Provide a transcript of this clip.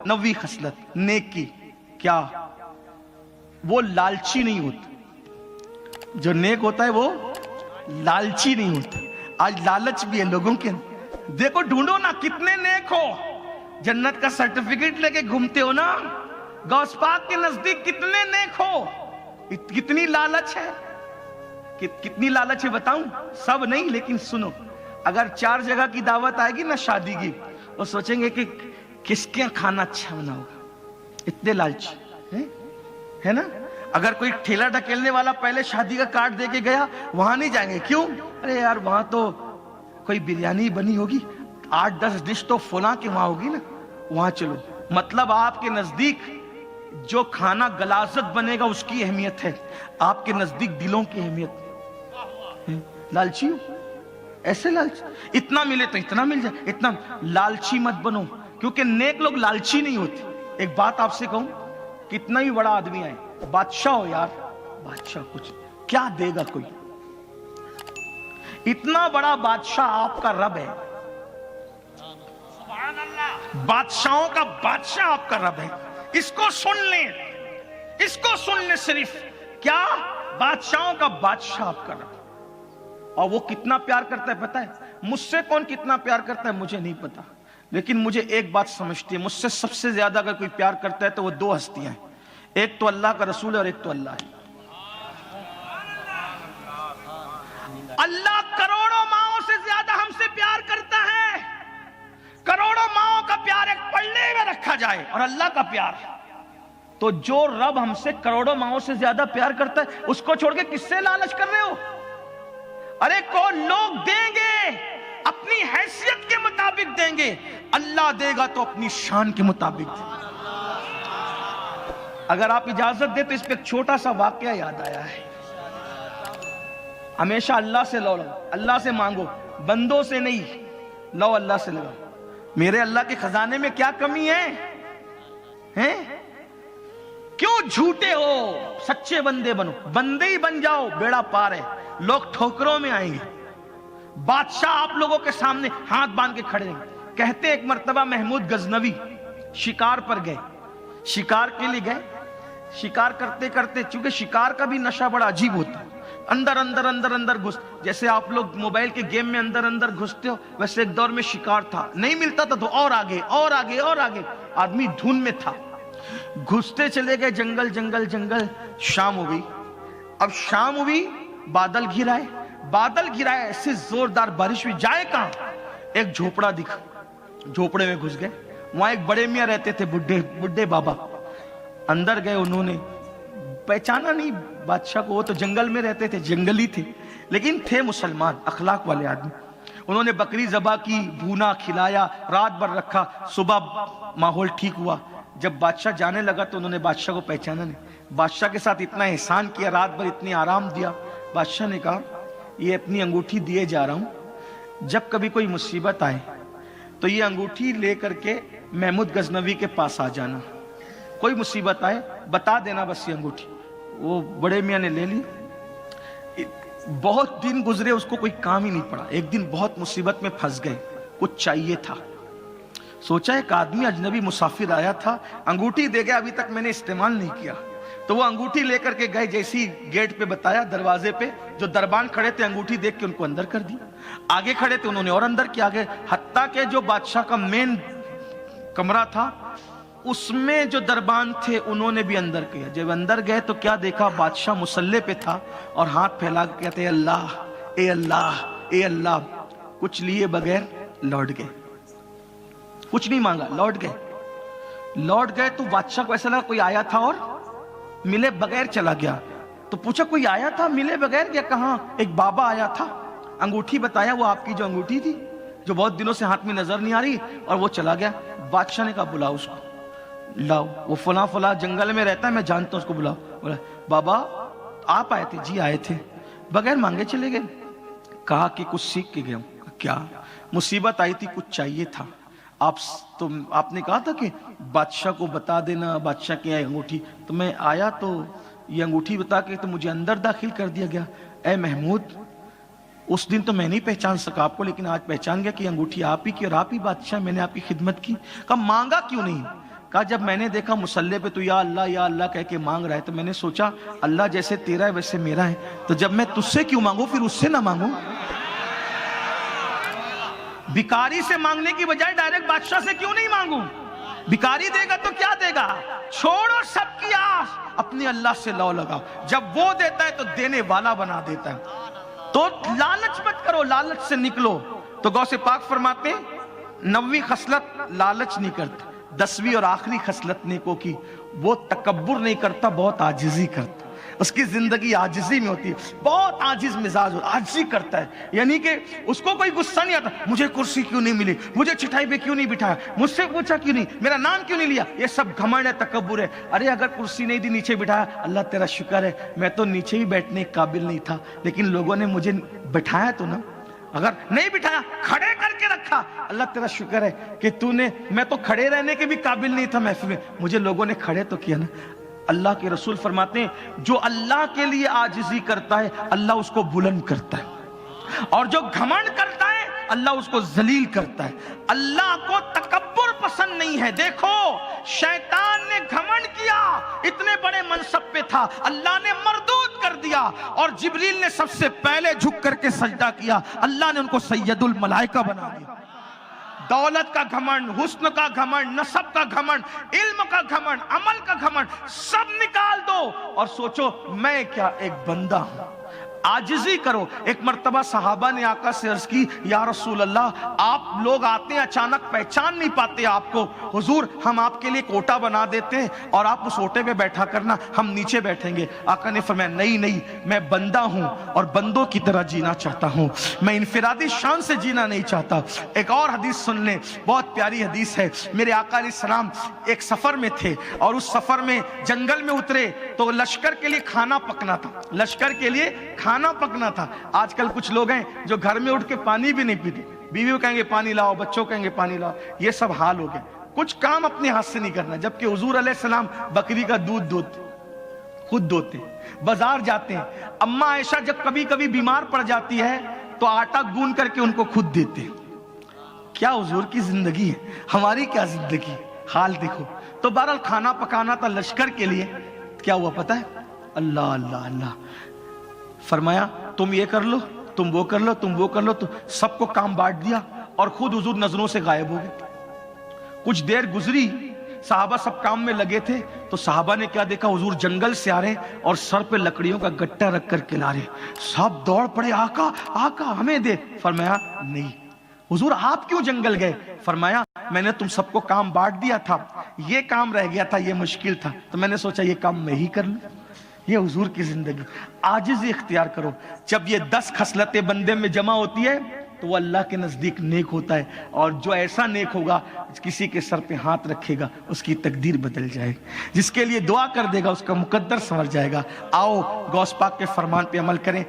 9वीं खसलत नेक की, क्या वो लालची नहीं होता। जो नेक होता है वो लालची नहीं होता। आज लालच भी है लोगों के। देखो ढूंढो ना कितने नेक हो, जन्नत का सर्टिफिकेट लेके घूमते हो ना, गौस पाक के नजदीक कितने नेक हो, कितनी लालच है, कितनी लालच है बताऊं? सब नहीं, लेकिन सुनो, अगर 4 जगह की दावत आएगी ना शादी की, वो सोचेंगे कि किसके खाना अच्छा बना होगा, इतने लालची है ना। अगर कोई ठेला ढकेलने वाला पहले शादी का कार्ड दे के गया, वहां नहीं जाएंगे, क्यों? अरे यार वहां तो कोई बिरयानी बनी होगी, 8-10 डिश तो फुला के वहां होगी ना, वहां चलो। मतलब आपके नजदीक जो खाना गलाजत बनेगा उसकी अहमियत है, आपके नजदीक दिलों की अहमियत है। लालची हो, ऐसे लालची, इतना मिले तो इतना मिल जाए, इतना लालची मत बनो, क्योंकि नेक लोग लालची नहीं होते। एक बात आपसे कहूं, कितना ही बड़ा आदमी आए, बादशाह हो यार, बादशाह कुछ क्या देगा कोई, इतना बड़ा बादशाह आपका रब है, बादशाहों का बादशाह आपका रब है। इसको सुन ले, इसको सुन ले, सिर्फ क्या, बादशाहों का बादशाह आपका रब। और वो कितना प्यार करता है पता है? मुझसे कौन कितना प्यार करता है मुझे नहीं पता, लेकिन मुझे एक बात समझती है, मुझसे सबसे ज्यादा अगर कोई प्यार करता है तो वो 2 हस्तियां हैं, एक तो अल्लाह का रसूल है और एक तो अल्लाह है। अल्लाह करोड़ों माओं से ज्यादा हमसे प्यार करता है। करोड़ों माओं का प्यार एक पल्ले में रखा जाए और अल्लाह का प्यार, तो जो रब हमसे करोड़ों माओं से ज्यादा प्यार करता है, उसको छोड़ के किससे लालच कर रहे हो? अरे कौन लोग देंगे अपनी हैसियत के मुताबिक देंगे, अल्लाह देगा तो अपनी शान के मुताबिक देगा। अगर आप इजाजत दे तो इस पे एक छोटा सा वाकया याद आया है। हमेशा अल्लाह से लो, अल्लाह से मांगो, बंदों से नहीं, लो अल्लाह से लो। मेरे अल्लाह के खजाने में क्या कमी है? हैं? क्यों झूठे हो? सच्चे बंदे बनो, बंदे ही बन जाओ, बेड़ा पार है। लोग ठोकरों में आएंगे, बादशाह आप लोगों के सामने हाथ बांध के खड़े हैं। कहते एक मर्तबा महमूद गजनवी शिकार पर गए, शिकार के लिए गए, शिकार करते करते, चूंकि शिकार का भी नशा बड़ा अजीब होता है, अंदर अंदर अंदर अंदर घुस, जैसे आप लोग मोबाइल के गेम में अंदर अंदर घुसते हो, वैसे एक दौर में शिकार था, नहीं मिलता था तो और आगे और आगे और आगे, आदमी धुन में था, घुसते चले गए, जंगल जंगल जंगल। शाम हो गई, अब शाम हुई, बादल घिराए, बादल गिराए, ऐसे जोरदार बारिश हुई, जाए कहां? एक झोपड़ा दिखा, झोपड़े में घुस गए। वहां एक बड़े मियां रहते थे, बुढ़े बुढ़े बाबा। अंदर गए, उन्होंने पहचाना नहीं बादशाह को, वो तो जंगल में रहते थे, जंगली थे, लेकिन थे मुसलमान, अखलाक वाले आदमी। उन्होंने बकरी ज़बा की, भूना खिलाया, रात भर रखा, सुबह माहौल ठीक हुआ। जब बादशाह जाने लगा तो उन्होंने बादशाह को पहचाना नहीं। बादशाह के साथ इतना एहसान किया, रात भर इतनी आराम दिया। बादशाह ने कहा, ये अपनी अंगूठी दिए जा रहा हूं, जब कभी कोई मुसीबत आए तो ये अंगूठी लेकर के महमूद गजनवी के पास आ जाना, कोई मुसीबत आए बता देना बस ये अंगूठी। वो बड़े मियां ने ले ली। बहुत दिन गुजरे, उसको कोई काम ही नहीं पड़ा। एक दिन बहुत मुसीबत में फंस गए, कुछ चाहिए था, सोचा एक आदमी अजनबी मुसाफिर आया था, अंगूठी दे गया, अभी तक मैंने इस्तेमाल नहीं किया। तो वो अंगूठी लेकर के गए, जैसी गेट पे बताया, दरवाजे पे जो दरबान खड़े थे, अंगूठी देख के उनको अंदर कर दिया। आगे खड़े थे, उन्होंने और अंदर किया, आगे, हत्ता के जो बादशाह का मेन कमरा था उसमें जो दरबान थे उन्होंने भी अंदर किया। जब अंदर गए तो क्या देखा, बादशाह मुसल्ले पे था और हाथ फैला के कहते, अल्लाह ए अल्लाह ए अल्लाह। कुछ लिए बगैर लौट गए, कुछ नहीं मांगा, लौट गए। लौट गए तो बादशाह को ऐसा लगा कोई आया था और मिले बगैर चला गया। तो पूछा कोई आया था मिले बगैर क्या? कहां? एक बाबा आया था, अंगूठी बताया, वो आपकी जो अंगूठी थी जो बहुत दिनों से हाथ में नजर नहीं आ रही, और वो चला गया। बादशाह ने कहा बुलाओ उसको, लाओ, वो फला फला जंगल में रहता है, मैं जानता हूं उसको, बुलाओ। बोला बाबा आप आए थे? जी आए थे। बगैर मांगे चले गए? कहा कि कुछ सीख के गया। क्या? मुसीबत आई थी, कुछ चाहिए था। आपने कहा था कि बादशाह को बता देना, बादशाह की अंगूठी, तो मैं आया तो ये अंगूठी बता के तो मुझे अंदर दाखिल कर दिया गया। ए महमूद, उस दिन तो मैं नहीं पहचान सका आपको, लेकिन आज पहचान गया कि अंगूठी आप ही की और आप ही बादशाह, मैंने आपकी खिदमत की। कहा मांगा क्यों नहीं? کہا جب میں نے دیکھا مصلی پہ تو یا اللہ کہہ کے مانگ رہا ہے تو میں نے سوچا اللہ جیسے تیرا ہے ویسے میرا ہے، تو جب میں تجھ سے کیوں مانگوں، پھر اس سے نہ مانگوں؟ بھکاری سے مانگنے کی بجائے ڈائریکٹ بادشاہ سے کیوں نہیں مانگوں؟ بھکاری دے گا تو کیا دے گا؟ چھوڑو سب کی آس، اپنے اللہ سے لو لگاؤ، جب وہ دیتا ہے تو دینے والا بنا دیتا ہے۔ تو لالچ مت کرو، لالچ سے نکلو۔ تو غوث پاک فرماتے ہیں 9ویں خصلت لالچ نہیں کرتا، 10ویں اور آخری خصلت نیکوں کی، وہ تکبر نہیں کرتا، بہت عاجزی کرتا، اس کی زندگی عاجزی میں ہوتی ہے، بہت عاجز مزاج ہوتا ہے، عاجزی کرتا ہے، یعنی کہ اس کو کوئی غصہ نہیں آتا مجھے کرسی کیوں نہیں ملی، مجھے چٹائی پہ کیوں نہیں بٹھایا، مجھ سے پوچھا کیوں نہیں، میرا نام کیوں نہیں لیا، یہ سب گھمنڈ ہے، تکبر ہے۔ ارے اگر کرسی نہیں دی نیچے بٹھایا، اللہ تیرا شکر ہے میں تو نیچے ہی بیٹھنے کے قابل نہیں تھا لیکن لوگوں نے مجھے بٹھایا تو نا، اگر نہیں بٹھایا کھڑے کر کے رکھا، اللہ تیرا شکر ہے کہ تو نے، میں تو کھڑے رہنے کے بھی قابل نہیں تھا محفل میں، مجھے لوگوں نے کھڑے تو کیا نا۔ اللہ کے رسول فرماتے ہیں جو اللہ کے لیے عاجزی کرتا ہے اللہ اس کو بلند کرتا ہے، اور جو گھمنڈ کرتا ہے اللہ اس کو ذلیل کرتا ہے۔ اللہ کو تکبر پسند نہیں ہے۔ دیکھو شیطان نے گھمنڈ کیا، اتنے بڑے منصب پہ تھا، اللہ نے مردود کر دیا، اور جبریل نے سب سے پہلے جھک کر کے سجدہ کیا، اللہ نے ان کو سید الملائکہ بنا دیا۔ دولت کا گھمنڈ، حسن کا گھمنڈ، نسب کا گھمنڈ، علم کا گھمنڈ، عمل کا گھمنڈ، سب نکال دو اور سوچو میں کیا ایک بندہ ہوں، عاجزی کرو۔ ایک مرتبہ صحابہ نے آقا سے عرض کی یا رسول اللہ آپ لوگ آتے ہیں اچانک پہچان نہیں پاتے آپ کو، حضور ہم آپ کے لیے ایک اوٹا بنا دیتے ہیں اور آپ اس اوٹے پہ بیٹھا کرنا، ہم نیچے بیٹھیں گے۔ آقا نے فرمایا نہیں میں بندہ ہوں اور بندوں کی طرح جینا چاہتا ہوں، میں انفرادی شان سے جینا نہیں چاہتا۔ ایک اور حدیث سن لیں، بہت پیاری حدیث ہے۔ میرے آقا علیہ السلام ایک سفر میں تھے اور اس سفر میں جنگل میں اترے تو لشکر کے لیے کھانا پکنا تھا، لشکر کے لیے کھانا پکنا تھا۔ آج کل کچھ لوگ ہیں جو گھر میں اٹھ کے پانی بھی نہیں پیتے، بیوی کہیں گے پانی لاؤ، بچوں کہیں گے پانی لاؤ، یہ سب حال ہو گئے، کچھ کام اپنے ہاتھ سے نہیں کرنا۔ جبکہ حضور علیہ السلام بکری کا دودھ خود دوتے، بازار جاتے ہیں، اماں عائشہ جب کبھی کبھی بیمار پڑ جاتی ہے تو آٹا گون کر کے ان کو خود دیتے۔ کیا حضور کی زندگی ہے، ہماری کیا زندگی، حال دیکھو۔ تو بہرحال کھانا پکانا تھا لشکر کے لیے، کیا ہوا پتہ ہے؟ اللہ فرمایا تم یہ کر لو، تم وہ کر لو، تم وہ کر لو، تو سب کو کام بانٹ دیا اور خود حضور نظروں سے غائب ہو گئے۔ کچھ دیر گزری، صحابہ سب کام میں لگے تھے تو صحابہ نے کیا دیکھا، حضور جنگل سے آ رہے ہیں اور سر پہ لکڑیوں کا گٹا رکھ کر کے لا رہے ہیں۔ سب دوڑ پڑے، آقا آقا ہمیں دے۔ فرمایا نہیں۔ حضور آپ کیوں جنگل گئے؟ فرمایا میں نے تم سب کو کام بانٹ دیا تھا، یہ کام رہ گیا تھا، یہ مشکل تھا تو میں نے سوچا یہ کام میں ہی کر لوں۔ یہ حضور کی زندگی، عاجزی اختیار کرو۔ جب یہ 10 خصلتیں بندے میں جمع ہوتی ہے تو وہ اللہ کے نزدیک نیک ہوتا ہے، اور جو ایسا نیک ہوگا کسی کے سر پہ ہاتھ رکھے گا اس کی تقدیر بدل جائے گی، جس کے لیے دعا کر دے گا اس کا مقدر سنور جائے گا۔ آؤ غوث پاک کے فرمان پہ عمل کریں۔